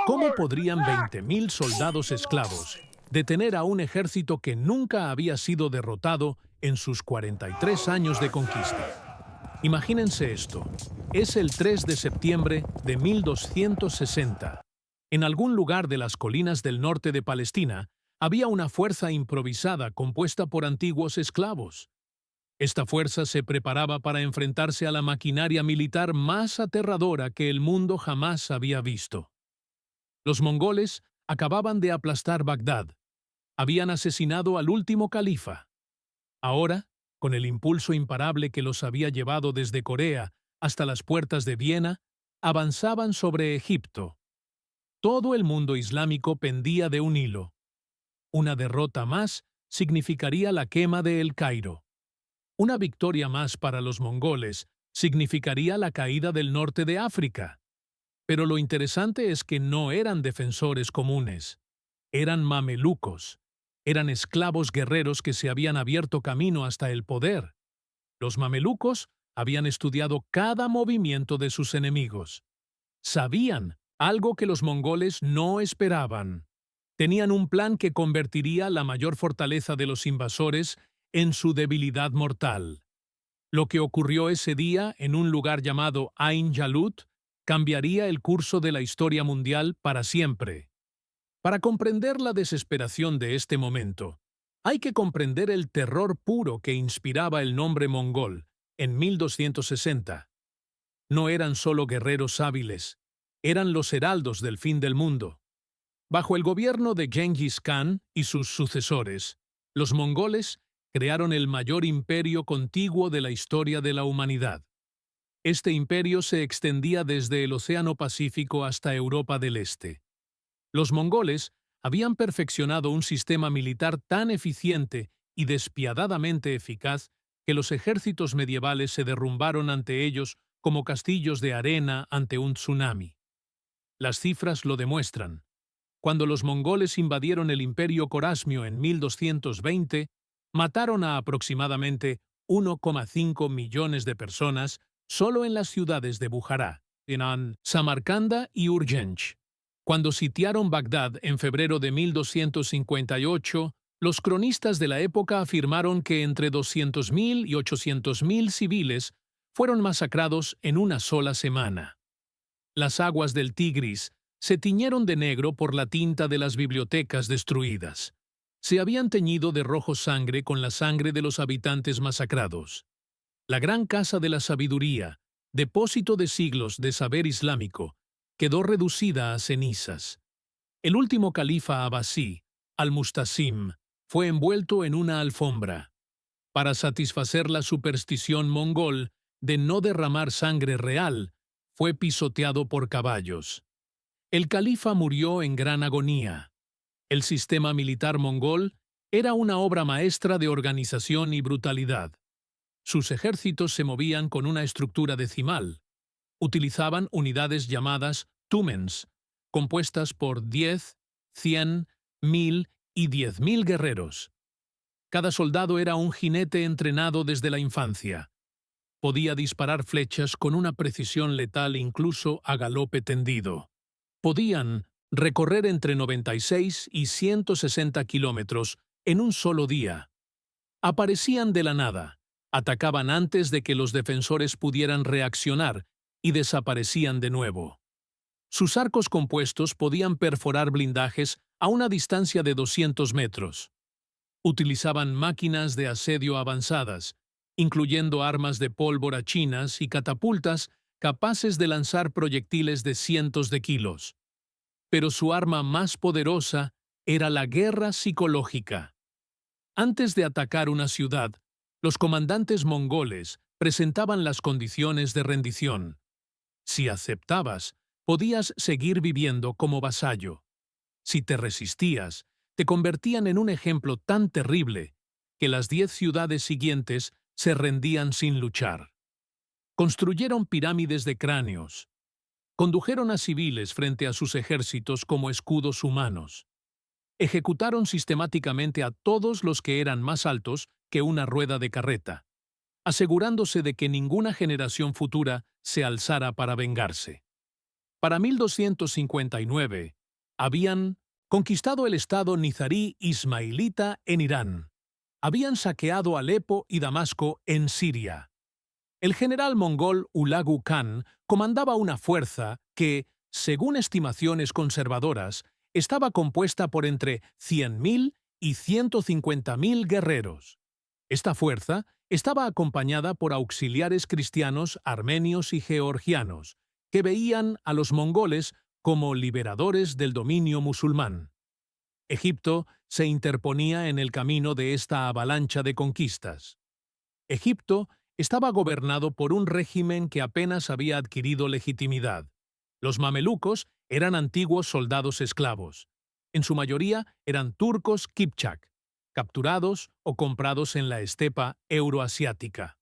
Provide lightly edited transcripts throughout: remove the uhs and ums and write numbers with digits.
¿Cómo podrían 20.000 soldados esclavos detener a un ejército que nunca había sido derrotado en sus 43 años de conquista? Imagínense esto. Es el 3 de septiembre de 1260. En algún lugar de las colinas del norte de Palestina había una fuerza improvisada compuesta por antiguos esclavos. Esta fuerza se preparaba para enfrentarse a la maquinaria militar más aterradora que el mundo jamás había visto. Los mongoles acababan de aplastar Bagdad. Habían asesinado al último califa. Ahora, con el impulso imparable que los había llevado desde Corea hasta las puertas de Viena, avanzaban sobre Egipto. Todo el mundo islámico pendía de un hilo. Una derrota más significaría la quema de El Cairo. Una victoria más para los mongoles significaría la caída del norte de África. Pero lo interesante es que no eran defensores comunes. Eran mamelucos. Eran esclavos guerreros que se habían abierto camino hasta el poder. Los mamelucos habían estudiado cada movimiento de sus enemigos. Sabían algo que los mongoles no esperaban. Tenían un plan que convertiría la mayor fortaleza de los invasores en su debilidad mortal. Lo que ocurrió ese día en un lugar llamado Ain Jalut cambiaría el curso de la historia mundial para siempre. Para comprender la desesperación de este momento, hay que comprender el terror puro que inspiraba el nombre mongol en 1260. No eran solo guerreros hábiles, eran los heraldos del fin del mundo. Bajo el gobierno de Genghis Khan y sus sucesores, los mongoles crearon el mayor imperio contiguo de la historia de la humanidad. Este imperio se extendía desde el Océano Pacífico hasta Europa del Este. Los mongoles habían perfeccionado un sistema militar tan eficiente y despiadadamente eficaz que los ejércitos medievales se derrumbaron ante ellos como castillos de arena ante un tsunami. Las cifras lo demuestran. Cuando los mongoles invadieron el Imperio Corasmio en 1220, mataron a aproximadamente 1,5 millones de personas solo en las ciudades de Bujará, Henan, Samarcanda y Urgench. Cuando sitiaron Bagdad en febrero de 1258, los cronistas de la época afirmaron que entre 200.000 y 800.000 civiles fueron masacrados en una sola semana. Las aguas del Tigris se tiñeron de negro por la tinta de las bibliotecas destruidas. Se habían teñido de rojo sangre con la sangre de los habitantes masacrados. La gran casa de la sabiduría, depósito de siglos de saber islámico, quedó reducida a cenizas. El último califa abasí, Al-Mustasim, fue envuelto en una alfombra. Para satisfacer la superstición mongol de no derramar sangre real, fue pisoteado por caballos. El califa murió en gran agonía. El sistema militar mongol era una obra maestra de organización y brutalidad. Sus ejércitos se movían con una estructura decimal. Utilizaban unidades llamadas tumens, compuestas por 10, 100, 1000 y 10.000 guerreros. Cada soldado era un jinete entrenado desde la infancia. Podía disparar flechas con una precisión letal incluso a galope tendido. Podían recorrer entre 96 y 160 kilómetros en un solo día. Aparecían de la nada, atacaban antes de que los defensores pudieran reaccionar y desaparecían de nuevo. Sus arcos compuestos podían perforar blindajes a una distancia de 200 metros. Utilizaban máquinas de asedio avanzadas, incluyendo armas de pólvora chinas y catapultas capaces de lanzar proyectiles de cientos de kilos. Pero su arma más poderosa era la guerra psicológica. Antes de atacar una ciudad, los comandantes mongoles presentaban las condiciones de rendición. Si aceptabas, podías seguir viviendo como vasallo. Si te resistías, te convertían en un ejemplo tan terrible que las 10 ciudades siguientes se rendían sin luchar. Construyeron pirámides de cráneos. Condujeron a civiles frente a sus ejércitos como escudos humanos. Ejecutaron sistemáticamente a todos los que eran más altos que una rueda de carreta, asegurándose de que ninguna generación futura se alzara para vengarse. Para 1259, Habían conquistado el estado nizarí ismailita en Irán. Habían saqueado Alepo y Damasco en Siria. El general mongol Hulagu Khan comandaba una fuerza que, según estimaciones conservadoras, estaba compuesta por entre 100.000 y 150.000 guerreros. Esta fuerza estaba acompañada por auxiliares cristianos armenios y georgianos, que veían a los mongoles como liberadores del dominio musulmán. Egipto se interponía en el camino de esta avalancha de conquistas. Egipto estaba gobernado por un régimen que apenas había adquirido legitimidad. Los mamelucos eran antiguos soldados esclavos. En su mayoría eran turcos kipchak, capturados o comprados en la estepa euroasiática.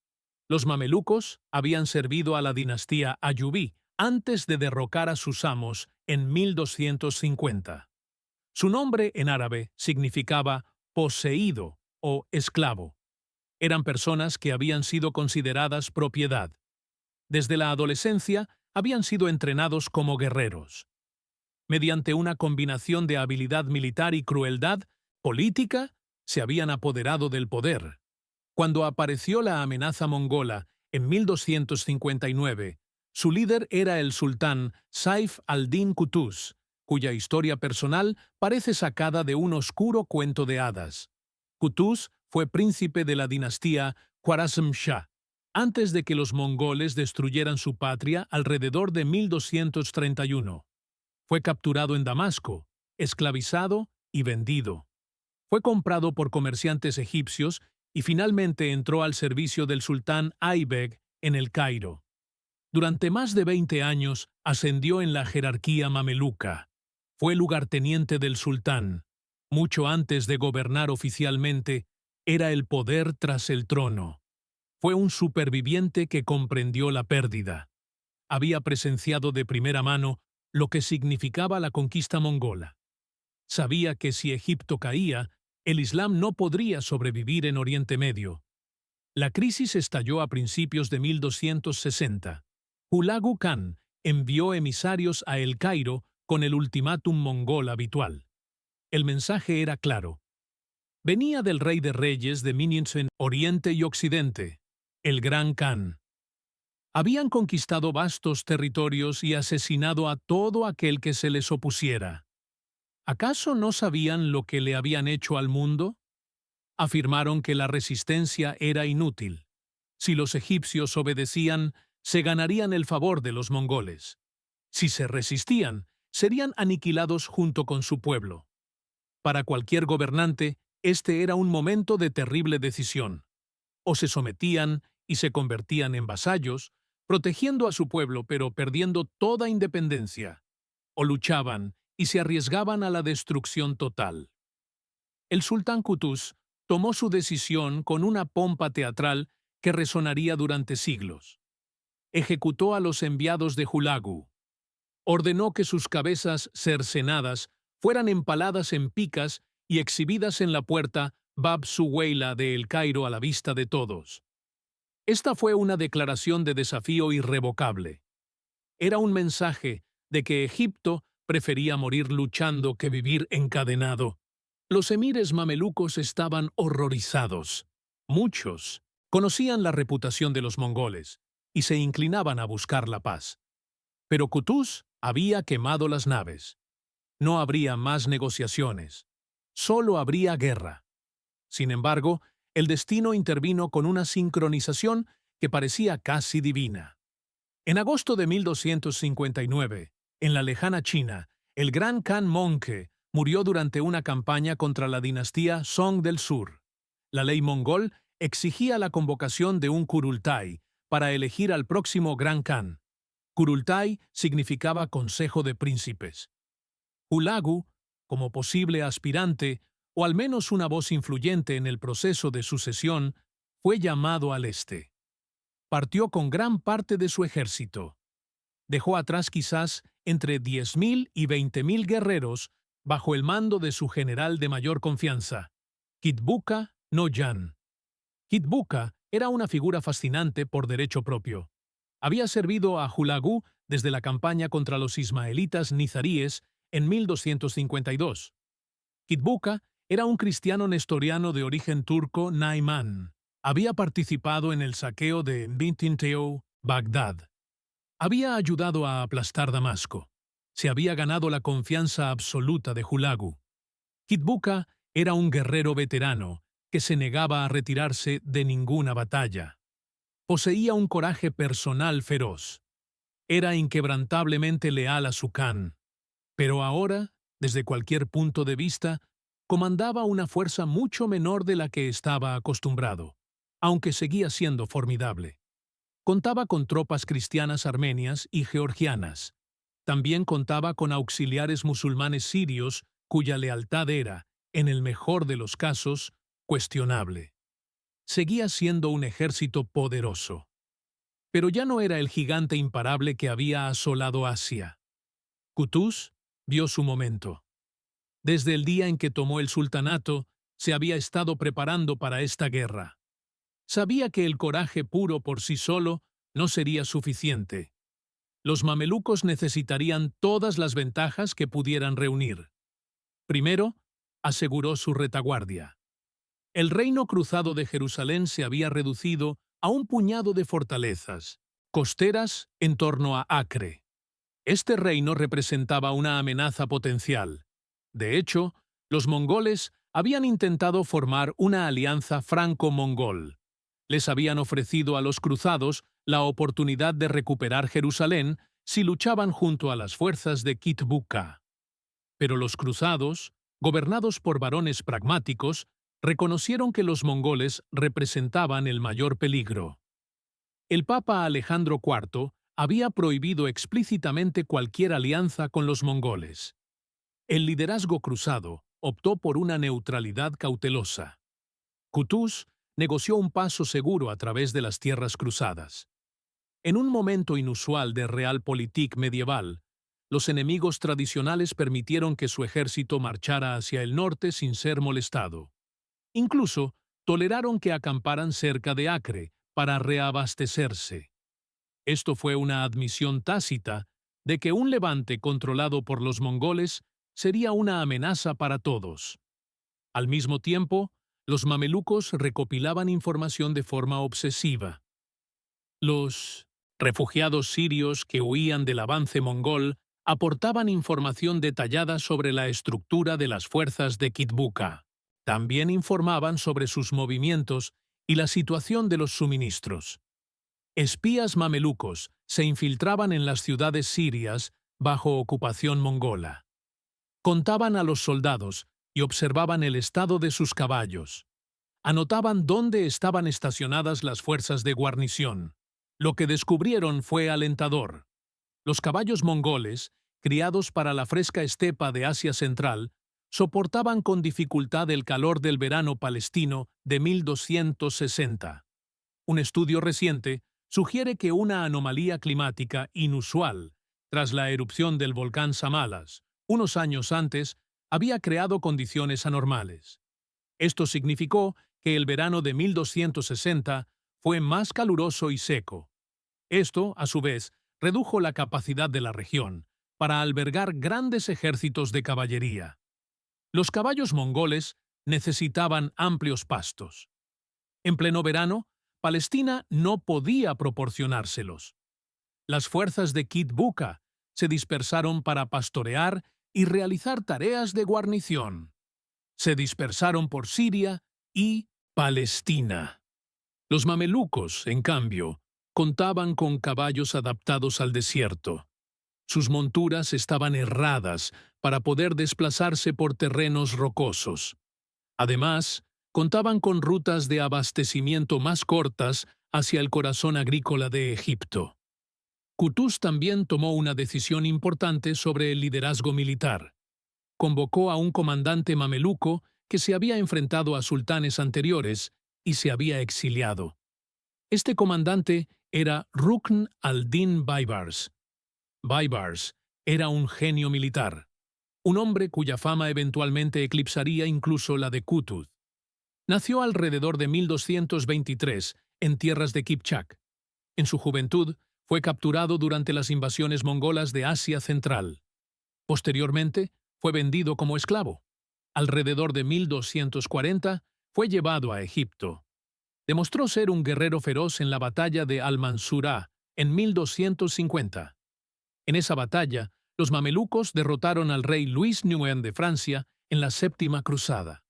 Los mamelucos habían servido a la dinastía Ayubí antes de derrocar a sus amos en 1250. Su nombre en árabe significaba poseído o esclavo. Eran personas que habían sido consideradas propiedad. Desde la adolescencia habían sido entrenados como guerreros. Mediante una combinación de habilidad militar y crueldad política, se habían apoderado del poder. Cuando apareció la amenaza mongola en 1259, su líder era el sultán Saif al-Din Qutuz, cuya historia personal parece sacada de un oscuro cuento de hadas. Qutuz fue príncipe de la dinastía Khwarezm Shah, antes de que los mongoles destruyeran su patria alrededor de 1231. Fue capturado en Damasco, esclavizado y vendido. Fue comprado por comerciantes egipcios y finalmente entró al servicio del sultán Aybeg en el Cairo. Durante más de 20 años ascendió en la jerarquía mameluca. Fue lugarteniente del sultán. Mucho antes de gobernar oficialmente, era el poder tras el trono. Fue un superviviente que comprendió la pérdida. Había presenciado de primera mano lo que significaba la conquista mongola. Sabía que si Egipto caía, el Islam no podría sobrevivir en Oriente Medio. La crisis estalló a principios de 1260. Hulagu Khan envió emisarios a El Cairo con el ultimátum mongol habitual. El mensaje era claro. Venía del rey de reyes de Miniens en Oriente y Occidente, el Gran Khan. Habían conquistado vastos territorios y asesinado a todo aquel que se les opusiera. ¿Acaso no sabían lo que le habían hecho al mundo? Afirmaron que la resistencia era inútil. Si los egipcios obedecían, se ganarían el favor de los mongoles. Si se resistían, serían aniquilados junto con su pueblo. Para cualquier gobernante, este era un momento de terrible decisión. O se sometían y se convertían en vasallos, protegiendo a su pueblo pero perdiendo toda independencia. O luchaban y se arriesgaban a la destrucción total. El sultán Qutuz tomó su decisión con una pompa teatral que resonaría durante siglos. Ejecutó a los enviados de Hulagu. Ordenó que sus cabezas cercenadas fueran empaladas en picas y exhibidas en la puerta Bab Suweila de El Cairo a la vista de todos. Esta fue una declaración de desafío irrevocable. Era un mensaje de que Egipto prefería morir luchando que vivir encadenado. Los emires mamelucos estaban horrorizados. Muchos conocían la reputación de los mongoles y se inclinaban a buscar la paz. Pero Qutuz había quemado las naves. No habría más negociaciones. Solo habría guerra. Sin embargo, el destino intervino con una sincronización que parecía casi divina. En agosto de 1259, en la lejana China, el gran Khan Möngke murió durante una campaña contra la dinastía Song del Sur. La ley mongol exigía la convocación de un Kurultai para elegir al próximo gran Khan. Kurultai significaba Consejo de Príncipes. Hulagu, como posible aspirante, o al menos una voz influyente en el proceso de sucesión, fue llamado al este. Partió con gran parte de su ejército. Dejó atrás quizás entre 10.000 y 20.000 guerreros bajo el mando de su general de mayor confianza, Kitbuka Noyan. Kitbuka era una figura fascinante por derecho propio. Había servido a Hulagu desde la campaña contra los ismaelitas nizaríes en 1252. Kitbuka era un cristiano nestoriano de origen turco Naiman. Había participado en el saqueo de Bintinteu, Bagdad. Había ayudado a aplastar Damasco. Se había ganado la confianza absoluta de Hulagu. Kitbuka era un guerrero veterano que se negaba a retirarse de ninguna batalla. Poseía un coraje personal feroz. Era inquebrantablemente leal a su Khan. Pero ahora, desde cualquier punto de vista, comandaba una fuerza mucho menor de la que estaba acostumbrado, aunque seguía siendo formidable. Contaba con tropas cristianas armenias y georgianas. También contaba con auxiliares musulmanes sirios cuya lealtad era, en el mejor de los casos, cuestionable. Seguía siendo un ejército poderoso. Pero ya no era el gigante imparable que había asolado Asia. Qutuz vio su momento. Desde el día en que tomó el sultanato, se había estado preparando para esta guerra. Sabía que el coraje puro por sí solo no sería suficiente. Los mamelucos necesitarían todas las ventajas que pudieran reunir. Primero, aseguró su retaguardia. El reino cruzado de Jerusalén se había reducido a un puñado de fortalezas, costeras en torno a Acre. Este reino representaba una amenaza potencial. De hecho, los mongoles habían intentado formar una alianza franco-mongol. Les habían ofrecido a los cruzados la oportunidad de recuperar Jerusalén si luchaban junto a las fuerzas de Kitbuka. Pero los cruzados, gobernados por varones pragmáticos, reconocieron que los mongoles representaban el mayor peligro. El Papa Alejandro IV había prohibido explícitamente cualquier alianza con los mongoles. El liderazgo cruzado optó por una neutralidad cautelosa. Qutuz negoció un paso seguro a través de las tierras cruzadas. En un momento inusual de realpolitik medieval, los enemigos tradicionales permitieron que su ejército marchara hacia el norte sin ser molestado. Incluso toleraron que acamparan cerca de Acre para reabastecerse. Esto fue una admisión tácita de que un levante controlado por los mongoles sería una amenaza para todos. Al mismo tiempo, los mamelucos recopilaban información de forma obsesiva. Los refugiados sirios que huían del avance mongol aportaban información detallada sobre la estructura de las fuerzas de Kitbuka. También informaban sobre sus movimientos y la situación de los suministros. Espías mamelucos se infiltraban en las ciudades sirias bajo ocupación mongola. Contaban a los soldados y observaban el estado de sus caballos. Anotaban dónde estaban estacionadas las fuerzas de guarnición. Lo que descubrieron fue alentador. Los caballos mongoles, criados para la fresca estepa de Asia Central, soportaban con dificultad el calor del verano palestino de 1260. Un estudio reciente sugiere que una anomalía climática inusual, tras la erupción del volcán Samalas, unos años antes, había creado condiciones anormales. Esto significó que el verano de 1260 fue más caluroso y seco. Esto, a su vez, redujo la capacidad de la región para albergar grandes ejércitos de caballería. Los caballos mongoles necesitaban amplios pastos. En pleno verano, Palestina no podía proporcionárselos. Las fuerzas de Kitbuka se dispersaron para pastorear y realizar tareas de guarnición. Se dispersaron por Siria y Palestina. Los mamelucos, en cambio, contaban con caballos adaptados al desierto. Sus monturas estaban herradas para poder desplazarse por terrenos rocosos. Además, contaban con rutas de abastecimiento más cortas hacia el corazón agrícola de Egipto. Qutuz también tomó una decisión importante sobre el liderazgo militar. Convocó a un comandante mameluco que se había enfrentado a sultanes anteriores y se había exiliado. Este comandante era Rukn al-Din Baibars. Baibars era un genio militar, un hombre cuya fama eventualmente eclipsaría incluso la de Qutuz. Nació alrededor de 1223 en tierras de Kipchak. En su juventud fue capturado durante las invasiones mongolas de Asia Central. Posteriormente, fue vendido como esclavo. Alrededor de 1240, fue llevado a Egipto. Demostró ser un guerrero feroz en la batalla de Al-Mansurah en 1250. En esa batalla, los mamelucos derrotaron al rey Luis IX de Francia en la Séptima Cruzada.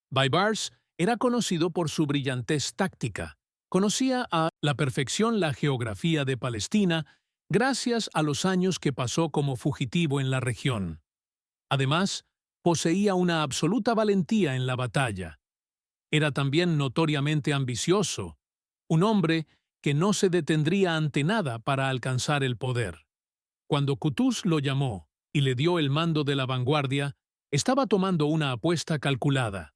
Baibars era conocido por su brillantez táctica. Conocía a la perfección la geografía de Palestina gracias a los años que pasó como fugitivo en la región. Además, poseía una absoluta valentía en la batalla. Era también notoriamente ambicioso, un hombre que no se detendría ante nada para alcanzar el poder. Cuando Qutuz lo llamó y le dio el mando de la vanguardia, estaba tomando una apuesta calculada.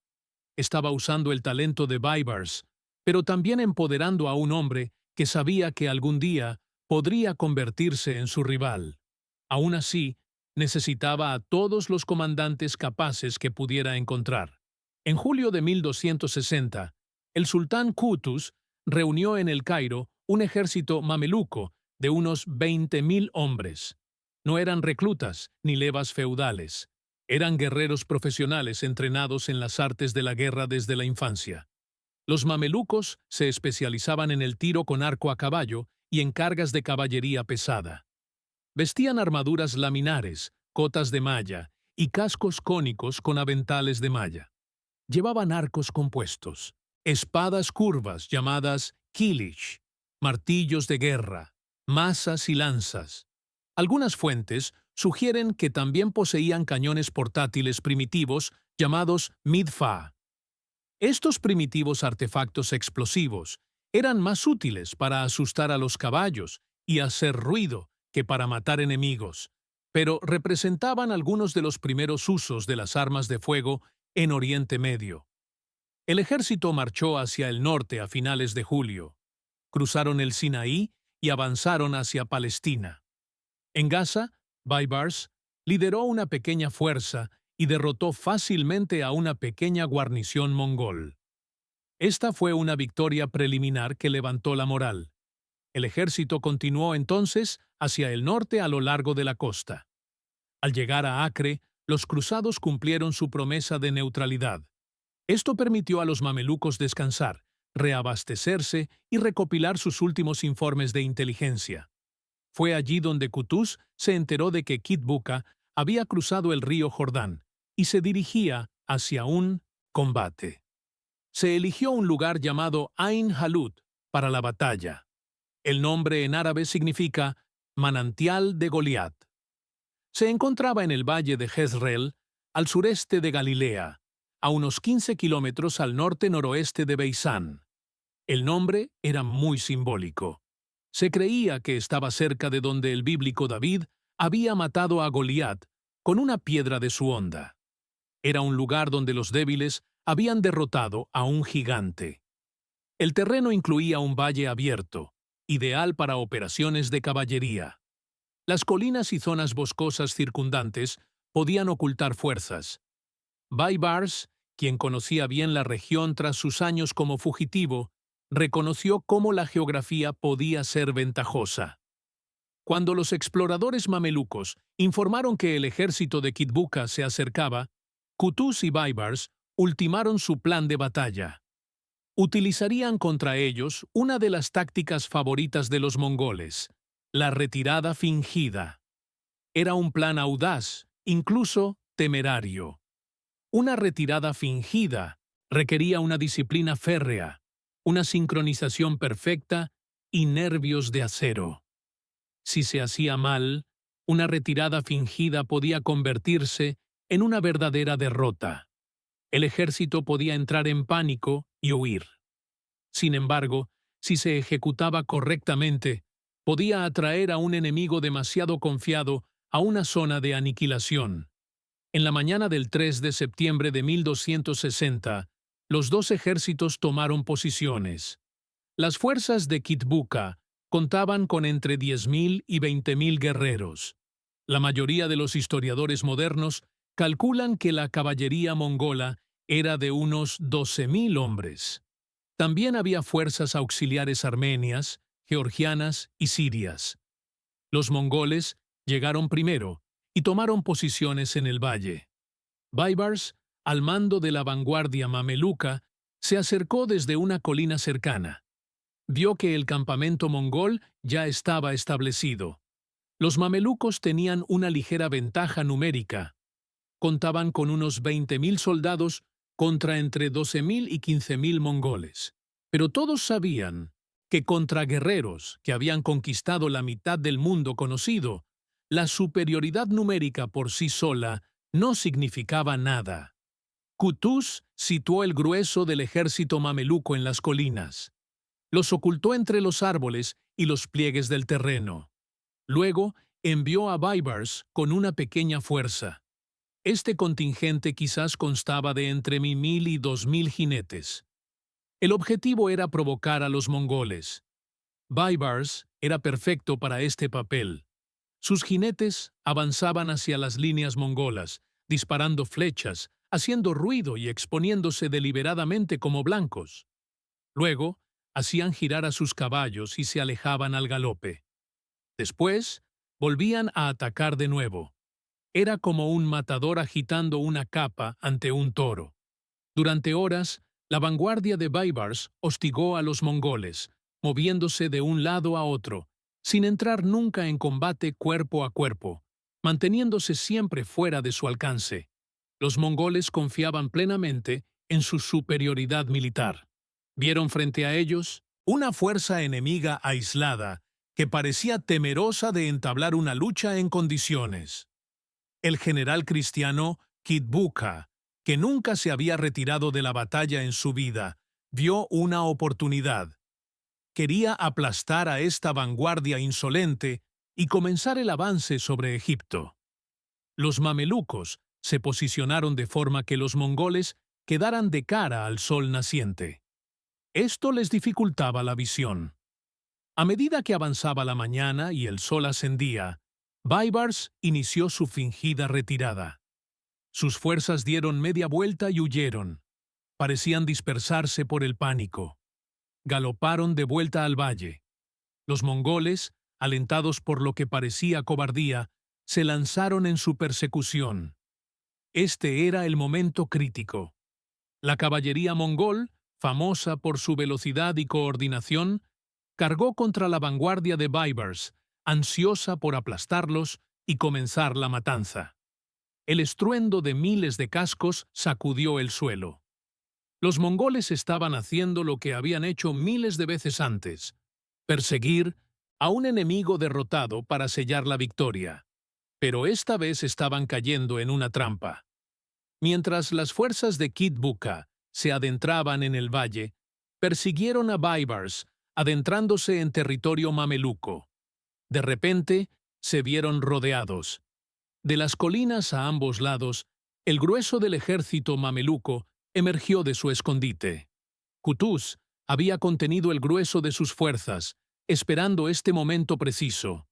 Estaba usando el talento de Baibars, pero también empoderando a un hombre que sabía que algún día podría convertirse en su rival. Aún así, necesitaba a todos los comandantes capaces que pudiera encontrar. En julio de 1260, el sultán Qutuz reunió en El Cairo un ejército mameluco de unos 20.000 hombres. No eran reclutas ni levas feudales. Eran guerreros profesionales entrenados en las artes de la guerra desde la infancia. Los mamelucos se especializaban en el tiro con arco a caballo y en cargas de caballería pesada. Vestían armaduras laminares, cotas de malla y cascos cónicos con aventales de malla. Llevaban arcos compuestos, espadas curvas llamadas kilish, martillos de guerra, mazas y lanzas. Algunas fuentes sugieren que también poseían cañones portátiles primitivos llamados midfa. Estos primitivos artefactos explosivos eran más útiles para asustar a los caballos y hacer ruido que para matar enemigos, pero representaban algunos de los primeros usos de las armas de fuego en Oriente Medio. El ejército marchó hacia el norte a finales de julio. Cruzaron el Sinaí y avanzaron hacia Palestina. En Gaza, Baibars lideró una pequeña fuerza y derrotó fácilmente a una pequeña guarnición mongol. Esta fue una victoria preliminar que levantó la moral. El ejército continuó entonces hacia el norte a lo largo de la costa. Al llegar a Acre, los cruzados cumplieron su promesa de neutralidad. Esto permitió a los mamelucos descansar, reabastecerse y recopilar sus últimos informes de inteligencia. Fue allí donde Qutuz se enteró de que Kitbuka había cruzado el río Jordán y se dirigía hacia un combate. Se eligió un lugar llamado Ain Jalut para la batalla. El nombre en árabe significa manantial de Goliat. Se encontraba en el valle de Jezreel, al sureste de Galilea, a unos 15 kilómetros al norte-noroeste de Beisán. El nombre era muy simbólico. Se creía que estaba cerca de donde el bíblico David había matado a Goliat con una piedra de su honda. Era un lugar donde los débiles habían derrotado a un gigante. El terreno incluía un valle abierto, ideal para operaciones de caballería. Las colinas y zonas boscosas circundantes podían ocultar fuerzas. Baibars, quien conocía bien la región tras sus años como fugitivo, reconoció cómo la geografía podía ser ventajosa. Cuando los exploradores mamelucos informaron que el ejército de Kitbuka se acercaba, Qutuz y Baibars ultimaron su plan de batalla. Utilizarían contra ellos una de las tácticas favoritas de los mongoles, la retirada fingida. Era un plan audaz, incluso temerario. Una retirada fingida requería una disciplina férrea, una sincronización perfecta y nervios de acero. Si se hacía mal, una retirada fingida podía convertirse en una verdadera derrota. El ejército podía entrar en pánico y huir. Sin embargo, si se ejecutaba correctamente, podía atraer a un enemigo demasiado confiado a una zona de aniquilación. En la mañana del 3 de septiembre de 1260, los dos ejércitos tomaron posiciones. Las fuerzas de Kitbuka contaban con entre 10.000 y 20.000 guerreros. La mayoría de los historiadores modernos calculan que la caballería mongola era de unos 12.000 hombres. También había fuerzas auxiliares armenias, georgianas y sirias. Los mongoles llegaron primero y tomaron posiciones en el valle. Baibars, al mando de la vanguardia mameluca, se acercó desde una colina cercana. Vio que el campamento mongol ya estaba establecido. Los mamelucos tenían una ligera ventaja numérica. Contaban con unos 20.000 soldados contra entre 12.000 y 15.000 mongoles. Pero todos sabían que contra guerreros que habían conquistado la mitad del mundo conocido, la superioridad numérica por sí sola no significaba nada. Qutuz situó el grueso del ejército mameluco en las colinas. Los ocultó entre los árboles y los pliegues del terreno. Luego envió a Baibars con una pequeña fuerza. Este contingente quizás constaba de entre 1.000 y 2.000 jinetes. El objetivo era provocar a los mongoles. Baibars era perfecto para este papel. Sus jinetes avanzaban hacia las líneas mongolas, disparando flechas, haciendo ruido y exponiéndose deliberadamente como blancos. Luego, hacían girar a sus caballos y se alejaban al galope. Después, volvían a atacar de nuevo. Era como un matador agitando una capa ante un toro. Durante horas, la vanguardia de Baibars hostigó a los mongoles, moviéndose de un lado a otro, sin entrar nunca en combate cuerpo a cuerpo, manteniéndose siempre fuera de su alcance. Los mongoles confiaban plenamente en su superioridad militar. Vieron frente a ellos una fuerza enemiga aislada que parecía temerosa de entablar una lucha en condiciones. El general cristiano Kitbuka, que nunca se había retirado de la batalla en su vida, vio una oportunidad. Quería aplastar a esta vanguardia insolente y comenzar el avance sobre Egipto. Los mamelucos se posicionaron de forma que los mongoles quedaran de cara al sol naciente. Esto les dificultaba la visión. A medida que avanzaba la mañana y el sol ascendía, Baibars inició su fingida retirada. Sus fuerzas dieron media vuelta y huyeron. Parecían dispersarse por el pánico. Galoparon de vuelta al valle. Los mongoles, alentados por lo que parecía cobardía, se lanzaron en su persecución. Este era el momento crítico. La caballería mongol, famosa por su velocidad y coordinación, cargó contra la vanguardia de Baibars, ansiosa por aplastarlos y comenzar la matanza. El estruendo de miles de cascos sacudió el suelo. Los mongoles estaban haciendo lo que habían hecho miles de veces antes: perseguir a un enemigo derrotado para sellar la victoria. Pero esta vez estaban cayendo en una trampa. Mientras las fuerzas de Kitbuka se adentraban en el valle, persiguieron a Baibars, adentrándose en territorio mameluco. De repente, se vieron rodeados. De las colinas a ambos lados, el grueso del ejército mameluco emergió de su escondite. Qutuz había contenido el grueso de sus fuerzas, esperando este momento preciso.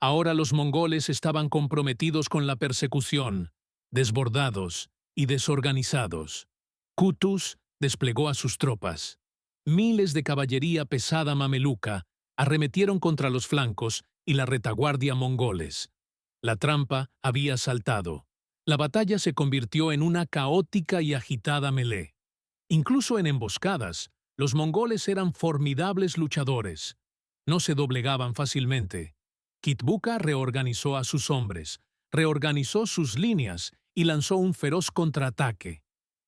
Ahora los mongoles estaban comprometidos con la persecución, desbordados y desorganizados. Qutuz desplegó a sus tropas. Miles de caballería pesada mameluca arremetieron contra los flancos y la retaguardia mongoles. La trampa había saltado. La batalla se convirtió en una caótica y agitada melee. Incluso en emboscadas, los mongoles eran formidables luchadores. No se doblegaban fácilmente. Kitbuka reorganizó a sus hombres, reorganizó sus líneas y lanzó un feroz contraataque.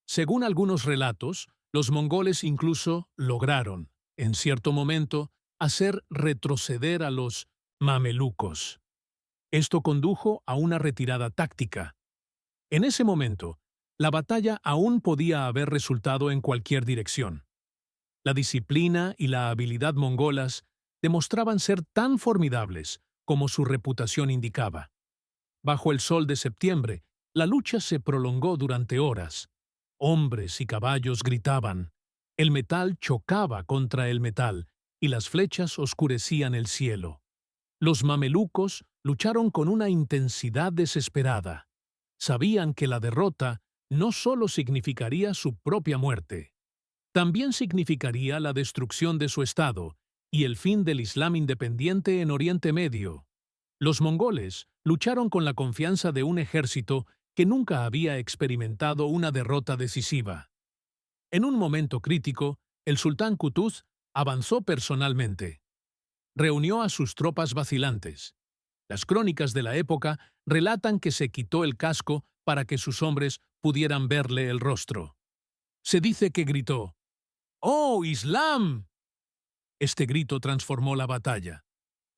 Según algunos relatos, los mongoles incluso lograron, en cierto momento, hacer retroceder a los mamelucos. Esto condujo a una retirada táctica. En ese momento, la batalla aún podía haber resultado en cualquier dirección. La disciplina y la habilidad mongolas demostraban ser tan formidables como su reputación indicaba. Bajo el sol de septiembre, la lucha se prolongó durante horas. Hombres y caballos gritaban. El metal chocaba contra el metal y las flechas oscurecían el cielo. Los mamelucos lucharon con una intensidad desesperada. Sabían que la derrota no solo significaría su propia muerte, también significaría la destrucción de su estado y el fin del Islam independiente en Oriente Medio. Los mongoles lucharon con la confianza de un ejército que nunca había experimentado una derrota decisiva. En un momento crítico, el sultán Qutuz avanzó personalmente. Reunió a sus tropas vacilantes. Las crónicas de la época relatan que se quitó el casco para que sus hombres pudieran verle el rostro. Se dice que gritó: ¡Oh, Islam! Este grito transformó la batalla.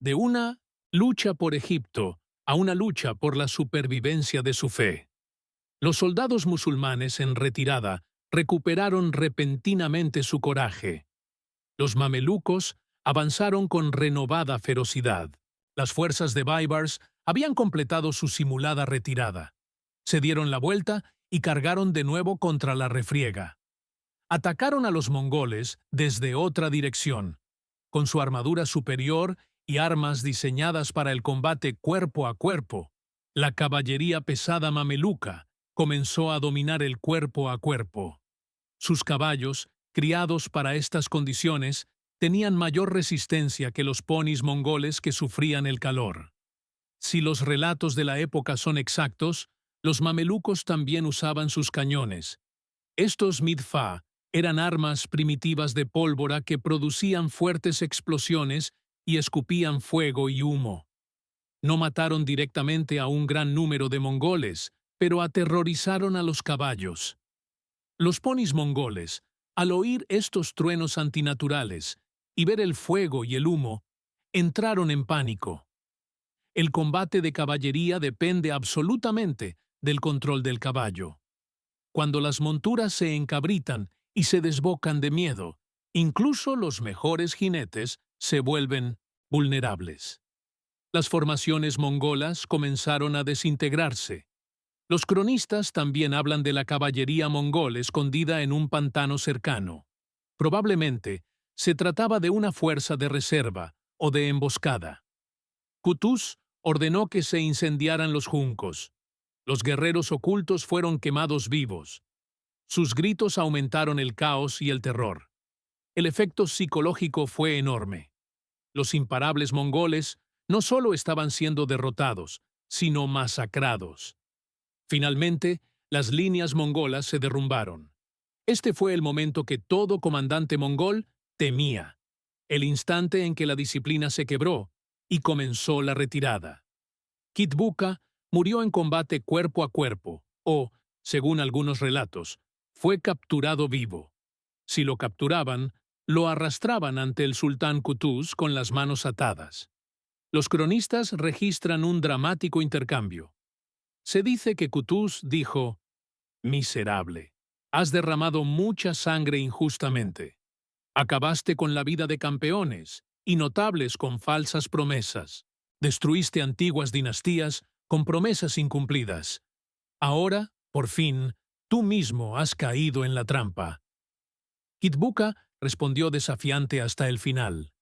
De una lucha por Egipto a una lucha por la supervivencia de su fe. Los soldados musulmanes en retirada recuperaron repentinamente su coraje. Los mamelucos avanzaron con renovada ferocidad. Las fuerzas de Baibars habían completado su simulada retirada. Se dieron la vuelta y cargaron de nuevo contra la refriega. Atacaron a los mongoles desde otra dirección. Con su armadura superior y armas diseñadas para el combate cuerpo a cuerpo, la caballería pesada mameluca comenzó a dominar el cuerpo a cuerpo. Sus caballos, criados para estas condiciones, tenían mayor resistencia que los ponis mongoles que sufrían el calor. Si los relatos de la época son exactos, los mamelucos también usaban sus cañones. Estos midfa eran armas primitivas de pólvora que producían fuertes explosiones y escupían fuego y humo. No mataron directamente a un gran número de mongoles, pero aterrorizaron a los caballos. Los ponis mongoles, al oír estos truenos antinaturales y ver el fuego y el humo, entraron en pánico. El combate de caballería depende absolutamente del control del caballo. Cuando las monturas se encabritan y se desbocan de miedo, incluso los mejores jinetes se vuelven vulnerables. Las formaciones mongolas comenzaron a desintegrarse. Los cronistas también hablan de la caballería mongol escondida en un pantano cercano. Probablemente se trataba de una fuerza de reserva o de emboscada. Qutuz ordenó que se incendiaran los juncos. Los guerreros ocultos fueron quemados vivos. Sus gritos aumentaron el caos y el terror. El efecto psicológico fue enorme. Los imparables mongoles no solo estaban siendo derrotados, sino masacrados. Finalmente, las líneas mongolas se derrumbaron. Este fue el momento que todo comandante mongol temía, el instante en que la disciplina se quebró y comenzó la retirada. Kitbuka murió en combate cuerpo a cuerpo, o, según algunos relatos, fue capturado vivo. Si lo capturaban, lo arrastraban ante el sultán Qutuz con las manos atadas. Los cronistas registran un dramático intercambio. Se dice que Qutuz dijo: «Miserable, has derramado mucha sangre injustamente. Acabaste con la vida de campeones y notables con falsas promesas. Destruiste antiguas dinastías con promesas incumplidas. Ahora, por fin, tú mismo has caído en la trampa». Kitbuka respondió desafiante hasta el final.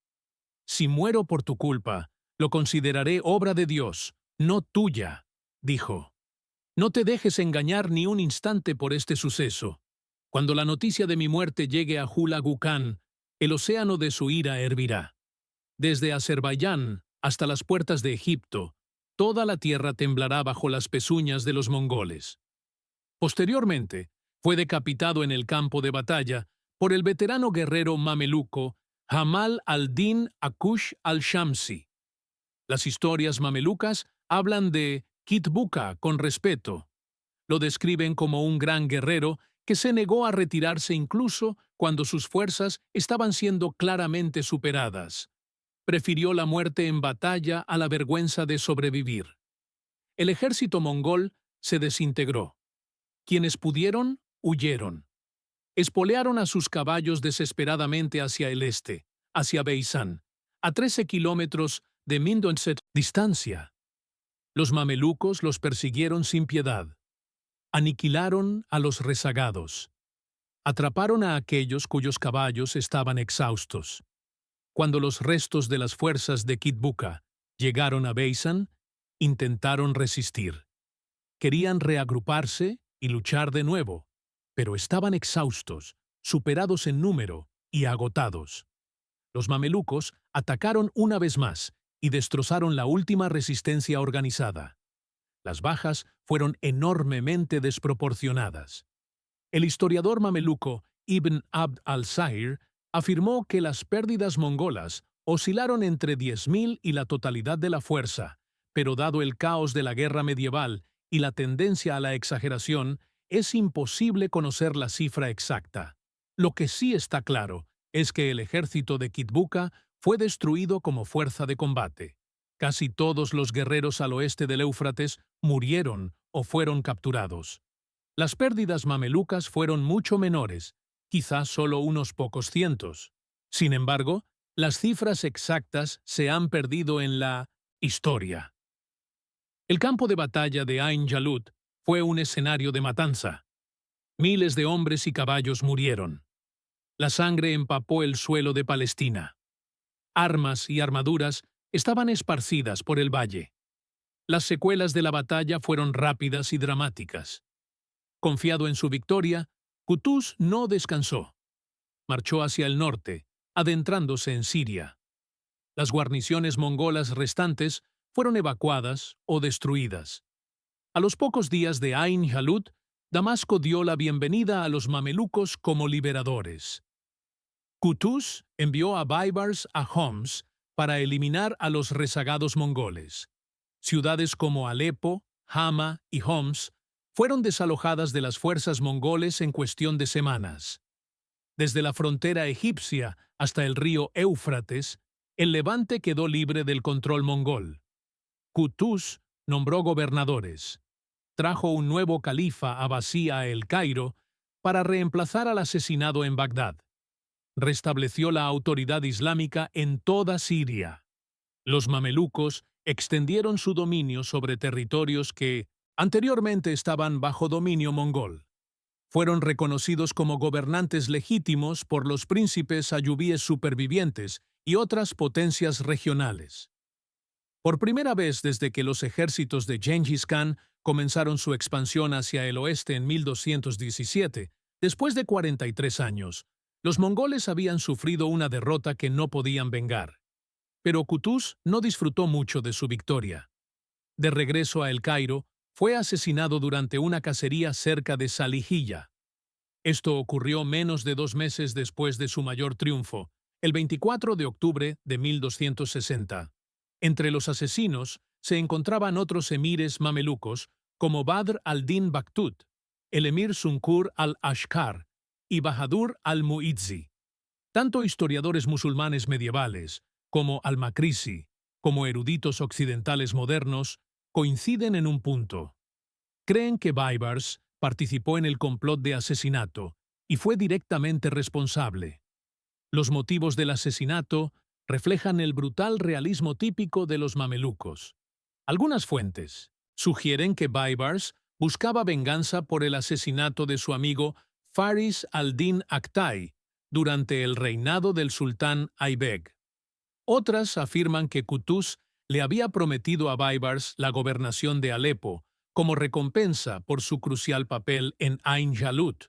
«Si muero por tu culpa, lo consideraré obra de Dios, no tuya», dijo. «No te dejes engañar ni un instante por este suceso. Cuando la noticia de mi muerte llegue a Hula Gukan, el océano de su ira hervirá. Desde Azerbaiyán hasta las puertas de Egipto, toda la tierra temblará bajo las pezuñas de los mongoles». Posteriormente, fue decapitado en el campo de batalla por el veterano guerrero mameluco Jamal al-Din Akush al-Shamsi. Las historias mamelucas hablan de Kitbuka con respeto. Lo describen como un gran guerrero que se negó a retirarse incluso cuando sus fuerzas estaban siendo claramente superadas. Prefirió la muerte en batalla a la vergüenza de sobrevivir. El ejército mongol se desintegró. Quienes pudieron, huyeron. Espolearon a sus caballos desesperadamente hacia el este, hacia Beisan, a 13 kilómetros de Mindonset distancia. Los mamelucos los persiguieron sin piedad. Aniquilaron a los rezagados. Atraparon a aquellos cuyos caballos estaban exhaustos. Cuando los restos de las fuerzas de Kitbuka llegaron a Beisan, intentaron resistir. Querían reagruparse y luchar de nuevo, pero estaban exhaustos, superados en número y agotados. Los mamelucos atacaron una vez más y destrozaron la última resistencia organizada. Las bajas fueron enormemente desproporcionadas. El historiador mameluco Ibn Abd al-Zahir afirmó que las pérdidas mongolas oscilaron entre 10.000 y la totalidad de la fuerza, pero dado el caos de la guerra medieval y la tendencia a la exageración, es imposible conocer la cifra exacta. Lo que sí está claro es que el ejército de Kitbuka fue destruido como fuerza de combate. Casi todos los guerreros al oeste del Éufrates murieron o fueron capturados. Las pérdidas mamelucas fueron mucho menores, quizás solo unos pocos cientos. Sin embargo, las cifras exactas se han perdido en la historia. El campo de batalla de Ain Jalut fue un escenario de matanza. Miles de hombres y caballos murieron. La sangre empapó el suelo de Palestina. Armas y armaduras estaban esparcidas por el valle. Las secuelas de la batalla fueron rápidas y dramáticas. Confiado en su victoria, Qutuz no descansó. Marchó hacia el norte, adentrándose en Siria. Las guarniciones mongolas restantes fueron evacuadas o destruidas. A los pocos días de Ain Jalut, Damasco dio la bienvenida a los mamelucos como liberadores. Qutuz envió a Baibars a Homs para eliminar a los rezagados mongoles. Ciudades como Alepo, Hama y Homs fueron desalojadas de las fuerzas mongoles en cuestión de semanas. Desde la frontera egipcia hasta el río Éufrates, el levante quedó libre del control mongol. Qutuz nombró gobernadores. Trajo un nuevo califa abasí a El Cairo para reemplazar al asesinado en Bagdad. Restableció la autoridad islámica en toda Siria. Los mamelucos extendieron su dominio sobre territorios que anteriormente estaban bajo dominio mongol. Fueron reconocidos como gobernantes legítimos por los príncipes ayubíes supervivientes y otras potencias regionales. Por primera vez desde que los ejércitos de Gengis Khan comenzaron su expansión hacia el oeste en 1217, después de 43 años, los mongoles habían sufrido una derrota que no podían vengar. Pero Qutuz no disfrutó mucho de su victoria. De regreso a El Cairo, fue asesinado durante una cacería cerca de Salihiyya. Esto ocurrió menos de 2 meses después de su mayor triunfo, el 24 de octubre de 1260. Entre los asesinos se encontraban otros emires mamelucos como Badr al-Din Baktut, el emir Sunkur al-Ashkar y Bahadur al-Muizzi. Tanto historiadores musulmanes medievales como al-Makrisi, como eruditos occidentales modernos, coinciden en un punto. Creen que Baibars participó en el complot de asesinato y fue directamente responsable. Los motivos del asesinato reflejan el brutal realismo típico de los mamelucos. Algunas fuentes sugieren que Baibars buscaba venganza por el asesinato de su amigo Faris al-Din Aktay durante el reinado del sultán Aybeg. Otras afirman que Qutuz le había prometido a Baibars la gobernación de Alepo como recompensa por su crucial papel en Ain Jalut,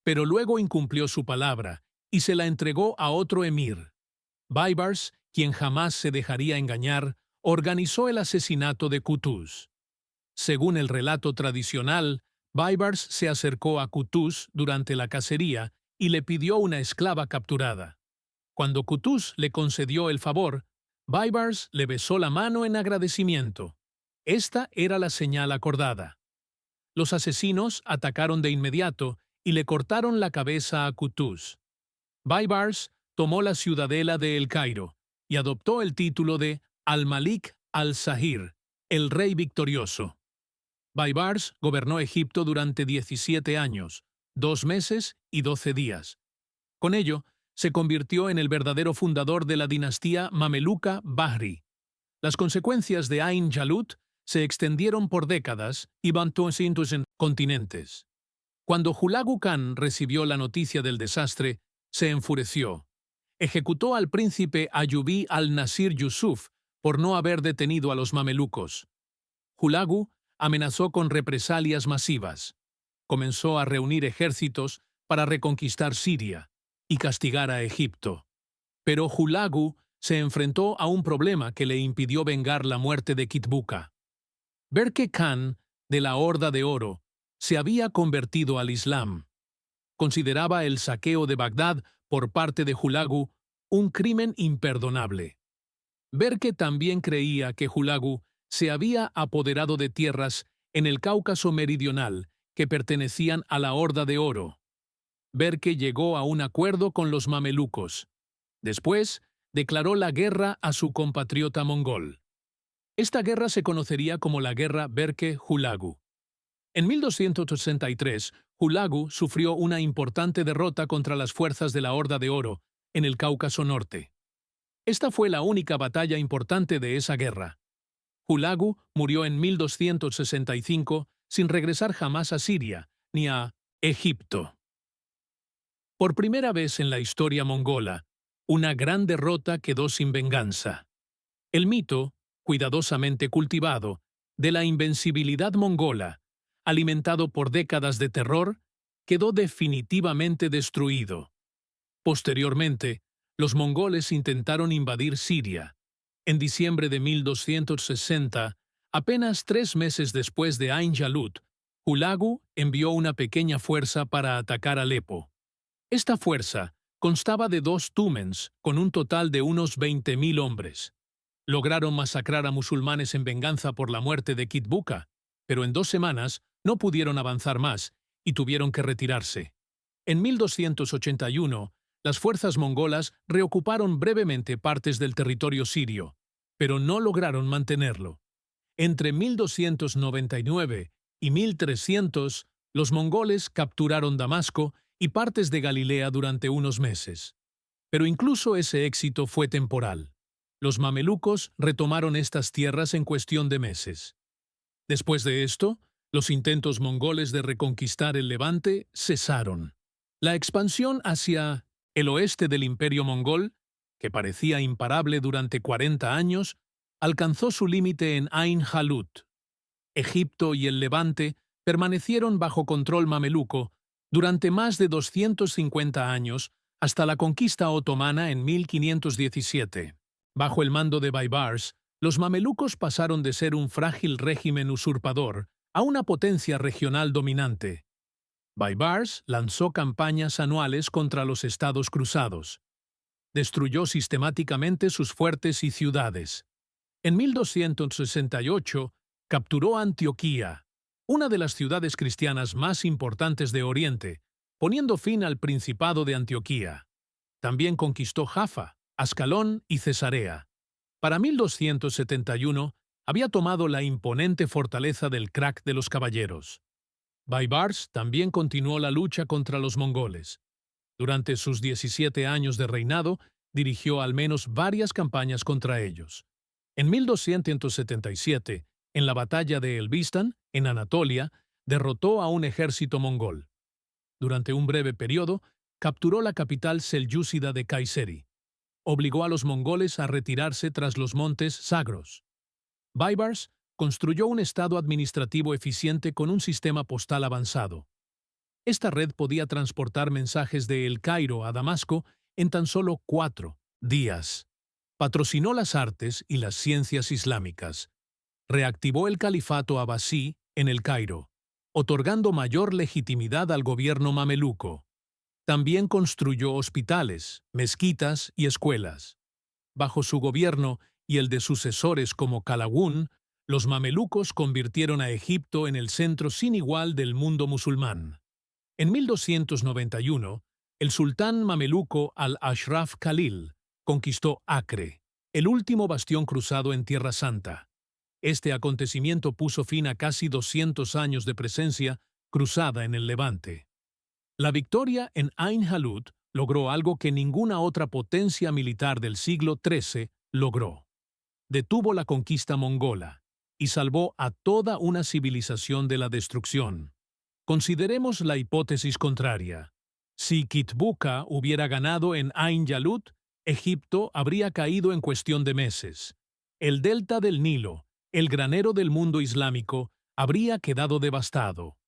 pero luego incumplió su palabra y se la entregó a otro emir. Baibars, quien jamás se dejaría engañar, organizó el asesinato de Qutuz. Según el relato tradicional, Baibars se acercó a Qutuz durante la cacería y le pidió una esclava capturada. Cuando Qutuz le concedió el favor, Baibars le besó la mano en agradecimiento. Esta era la señal acordada. Los asesinos atacaron de inmediato y le cortaron la cabeza a Qutuz. Baibars tomó la ciudadela de El Cairo y adoptó el título de al-Malik al-Zahir, el rey victorioso. Baibars gobernó Egipto durante 17 años, 2 meses y 12 días. Con ello, se convirtió en el verdadero fundador de la dinastía mameluca Bahri. Las consecuencias de Ain Jalut se extendieron por décadas y en continentes. Cuando Hulagu Khan recibió la noticia del desastre, se enfureció. Ejecutó al príncipe Ayubí al-Nasir Yusuf por no haber detenido a los mamelucos. Hulagu amenazó con represalias masivas. Comenzó a reunir ejércitos para reconquistar Siria y castigar a Egipto. Pero Hulagu se enfrentó a un problema que le impidió vengar la muerte de Kitbuka. Berke Khan, de la Horda de Oro, se había convertido al Islam. Consideraba el saqueo de Bagdad por parte de Hulagu un crimen imperdonable. Berke también creía que Hulagu se había apoderado de tierras en el Cáucaso meridional que pertenecían a la Horda de Oro. Berke llegó a un acuerdo con los mamelucos. Después, declaró la guerra a su compatriota mongol. Esta guerra se conocería como la Guerra Berke-Hulagu. En 1263, Hulagu sufrió una importante derrota contra las fuerzas de la Horda de Oro en el Cáucaso Norte. Esta fue la única batalla importante de esa guerra. Hulagu murió en 1265 sin regresar jamás a Siria ni a Egipto. Por primera vez en la historia mongola, una gran derrota quedó sin venganza. El mito, cuidadosamente cultivado, de la invencibilidad mongola, alimentado por décadas de terror, quedó definitivamente destruido. Posteriormente, los mongoles intentaron invadir Siria. En diciembre de 1260, apenas 3 meses después de Ain Jalut, Hulagu envió una pequeña fuerza para atacar Alepo. Esta fuerza constaba de 2 túmens, con un total de unos 20.000 hombres. Lograron masacrar a musulmanes en venganza por la muerte de Kitbuka, pero en 2 semanas no pudieron avanzar más y tuvieron que retirarse. En 1281, las fuerzas mongolas reocuparon brevemente partes del territorio sirio, pero no lograron mantenerlo. Entre 1299 y 1300, los mongoles capturaron Damasco y partes de Galilea durante unos meses. Pero incluso ese éxito fue temporal. Los mamelucos retomaron estas tierras en cuestión de meses. Después de esto, los intentos mongoles de reconquistar el Levante cesaron. La expansión hacia el oeste del Imperio mongol, que parecía imparable durante 40 años, alcanzó su límite en Ain Jalut. Egipto y el Levante permanecieron bajo control mameluco durante más de 250 años hasta la conquista otomana en 1517. Bajo el mando de Baybars, los mamelucos pasaron de ser un frágil régimen usurpador a una potencia regional dominante. Baybars lanzó campañas anuales contra los estados cruzados. Destruyó sistemáticamente sus fuertes y ciudades. En 1268, capturó Antioquía, una de las ciudades cristianas más importantes de Oriente, poniendo fin al Principado de Antioquía. También conquistó Jaffa, Ascalón y Cesarea. Para 1271, había tomado la imponente fortaleza del Crac de los Caballeros. Baybars también continuó la lucha contra los mongoles. Durante sus 17 años de reinado, dirigió al menos varias campañas contra ellos. En 1277, en la batalla de Elbistan, en Anatolia, derrotó a un ejército mongol. Durante un breve periodo, capturó la capital selyúcida de Kayseri. Obligó a los mongoles a retirarse tras los montes Zagros. Baybars construyó un estado administrativo eficiente con un sistema postal avanzado. Esta red podía transportar mensajes de El Cairo a Damasco en tan solo 4 días. Patrocinó las artes y las ciencias islámicas. Reactivó el califato abasí en El Cairo, otorgando mayor legitimidad al gobierno mameluco. También construyó hospitales, mezquitas y escuelas. Bajo su gobierno y el de sucesores como Qalawun, los mamelucos convirtieron a Egipto en el centro sin igual del mundo musulmán. En 1291, el sultán mameluco al-Ashraf Khalil conquistó Acre, el último bastión cruzado en Tierra Santa. Este acontecimiento puso fin a casi 200 años de presencia cruzada en el Levante. La victoria en Ain Jalut logró algo que ninguna otra potencia militar del siglo XIII logró. Detuvo la conquista mongola y salvó a toda una civilización de la destrucción. Consideremos la hipótesis contraria. Si Kitbuka hubiera ganado en Ain Jalut, Egipto habría caído en cuestión de meses. El delta del Nilo, el granero del mundo islámico, habría quedado devastado.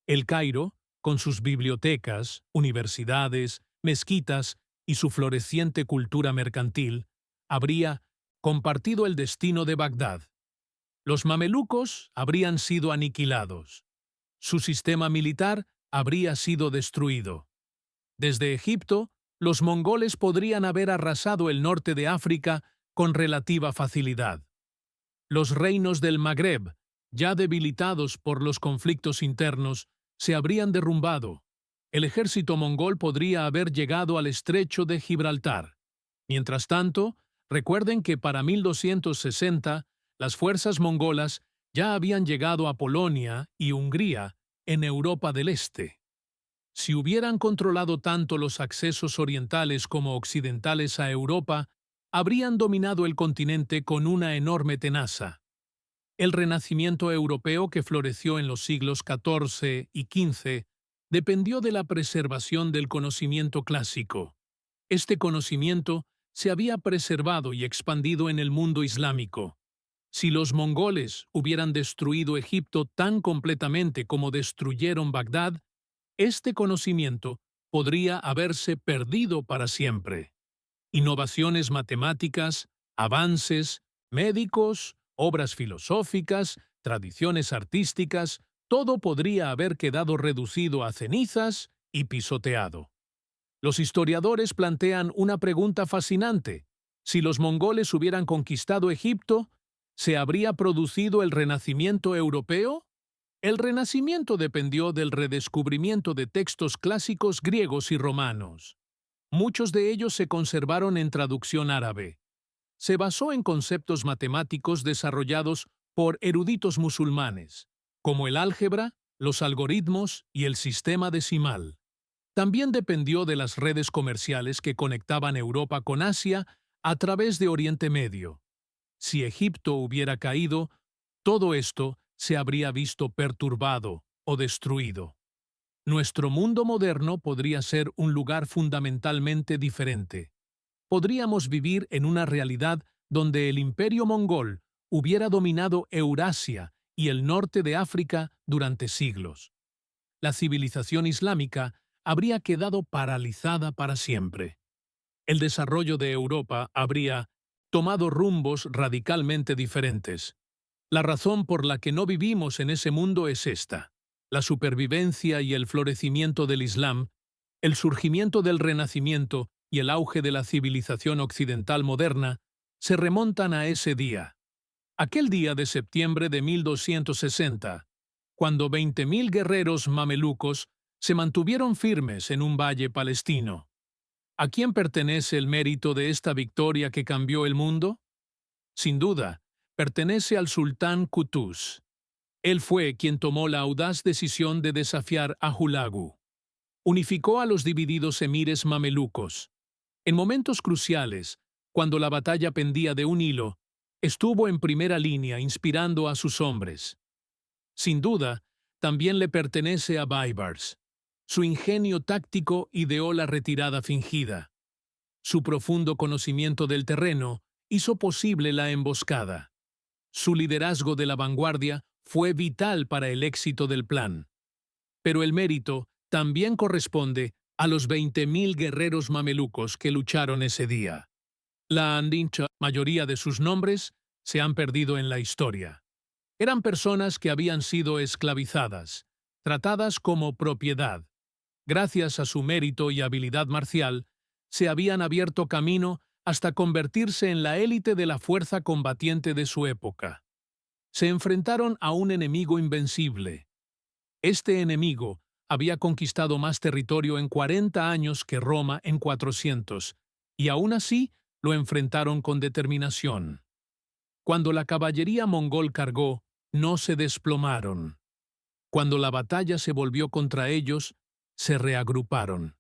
El Cairo, con sus bibliotecas, universidades, mezquitas y su floreciente cultura mercantil, habría compartido el destino de Bagdad. Los mamelucos habrían sido aniquilados. Su sistema militar habría sido destruido. Desde Egipto, los mongoles podrían haber arrasado el norte de África con relativa facilidad. Los reinos del Magreb, ya debilitados por los conflictos internos, se habrían derrumbado. El ejército mongol podría haber llegado al estrecho de Gibraltar. Mientras tanto, recuerden que para 1260, las fuerzas mongolas ya habían llegado a Polonia y Hungría, en Europa del Este. Si hubieran controlado tanto los accesos orientales como occidentales a Europa, habrían dominado el continente con una enorme tenaza. El renacimiento europeo que floreció en los siglos XIV y XV dependió de la preservación del conocimiento clásico. Este conocimiento se había preservado y expandido en el mundo islámico. Si los mongoles hubieran destruido Egipto tan completamente como destruyeron Bagdad, este conocimiento podría haberse perdido para siempre. Innovaciones matemáticas, avances, médicos, obras filosóficas, tradiciones artísticas, todo podría haber quedado reducido a cenizas y pisoteado. Los historiadores plantean una pregunta fascinante. Si los mongoles hubieran conquistado Egipto, ¿se habría producido el Renacimiento europeo? El Renacimiento dependió del redescubrimiento de textos clásicos griegos y romanos. Muchos de ellos se conservaron en traducción árabe. Se basó en conceptos matemáticos desarrollados por eruditos musulmanes, como el álgebra, los algoritmos y el sistema decimal. También dependió de las redes comerciales que conectaban Europa con Asia a través de Oriente Medio. Si Egipto hubiera caído, todo esto se habría visto perturbado o destruido. Nuestro mundo moderno podría ser un lugar fundamentalmente diferente. Podríamos vivir en una realidad donde el imperio mongol hubiera dominado Eurasia y el norte de África durante siglos. La civilización islámica habría quedado paralizada para siempre. El desarrollo de Europa habría tomado rumbos radicalmente diferentes. La razón por la que no vivimos en ese mundo es esta: la supervivencia y el florecimiento del Islam, el surgimiento del Renacimiento y el auge de la civilización occidental moderna se remontan a ese día. Aquel día de septiembre de 1260, cuando 20.000 guerreros mamelucos se mantuvieron firmes en un valle palestino. ¿A quién pertenece el mérito de esta victoria que cambió el mundo? Sin duda, pertenece al sultán Qutuz. Él fue quien tomó la audaz decisión de desafiar a Hulagu. Unificó a los divididos emires mamelucos. En momentos cruciales, cuando la batalla pendía de un hilo, estuvo en primera línea inspirando a sus hombres. Sin duda, también le pertenece a Baibars. Su ingenio táctico ideó la retirada fingida. Su profundo conocimiento del terreno hizo posible la emboscada. Su liderazgo de la vanguardia fue vital para el éxito del plan. Pero el mérito también corresponde a los 20.000 guerreros mamelucos que lucharon ese día. La andicha mayoría de sus nombres se han perdido en la historia. Eran personas que habían sido esclavizadas, tratadas como propiedad. Gracias a su mérito y habilidad marcial, se habían abierto camino hasta convertirse en la élite de la fuerza combatiente de su época. Se enfrentaron a un enemigo invencible. Este enemigo había conquistado más territorio en 40 años que Roma en 400, y aún así lo enfrentaron con determinación. Cuando la caballería mongol cargó, no se desplomaron. Cuando la batalla se volvió contra ellos, se reagruparon.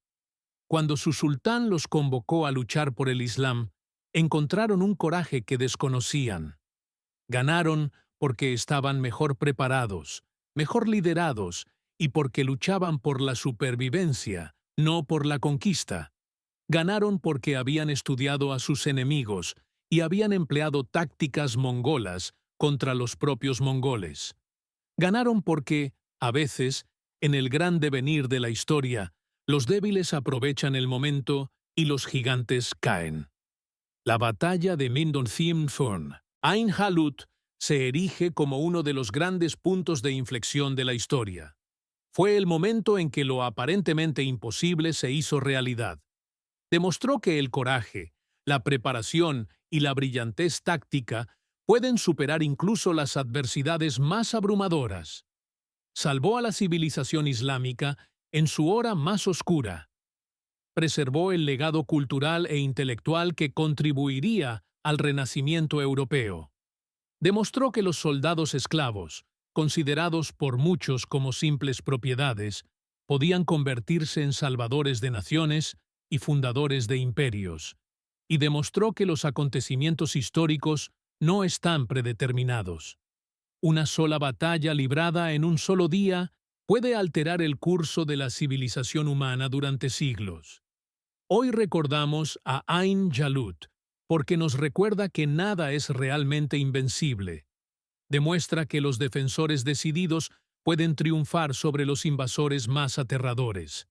Cuando su sultán los convocó a luchar por el Islam, encontraron un coraje que desconocían. Ganaron porque estaban mejor preparados, mejor liderados y porque luchaban por la supervivencia, no por la conquista. Ganaron porque habían estudiado a sus enemigos y habían empleado tácticas mongolas contra los propios mongoles. Ganaron porque, a veces, en el gran devenir de la historia, los débiles aprovechan el momento y los gigantes caen. La batalla de Middelburg. Ain Jalut se erige como uno de los grandes puntos de inflexión de la historia. Fue el momento en que lo aparentemente imposible se hizo realidad. Demostró que el coraje, la preparación y la brillantez táctica pueden superar incluso las adversidades más abrumadoras. Salvó a la civilización islámica en su hora más oscura. Preservó el legado cultural e intelectual que contribuiría al renacimiento europeo. Demostró que los soldados esclavos, considerados por muchos como simples propiedades, podían convertirse en salvadores de naciones y fundadores de imperios, y demostró que los acontecimientos históricos no están predeterminados. Una sola batalla librada en un solo día puede alterar el curso de la civilización humana durante siglos. Hoy recordamos a Ain Jalut porque nos recuerda que nada es realmente invencible. Demuestra que los defensores decididos pueden triunfar sobre los invasores más aterradores.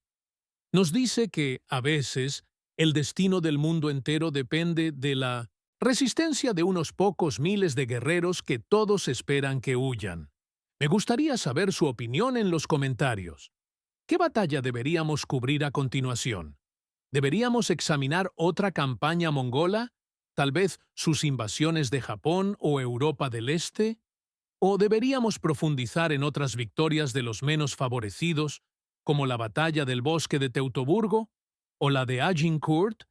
Nos dice que, a veces, el destino del mundo entero depende de la resistencia de unos pocos miles de guerreros que todos esperan que huyan. Me gustaría saber su opinión en los comentarios. ¿Qué batalla deberíamos cubrir a continuación? ¿Deberíamos examinar otra campaña mongola? ¿Tal vez sus invasiones de Japón o Europa del Este? ¿O deberíamos profundizar en otras victorias de los menos favorecidos, como la batalla del bosque de Teutoburgo o la de Agincourt?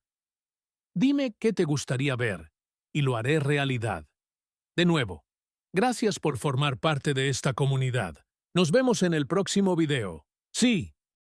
Dime qué te gustaría ver, y lo haré realidad. De nuevo, gracias por formar parte de esta comunidad. Nos vemos en el próximo video. Sí,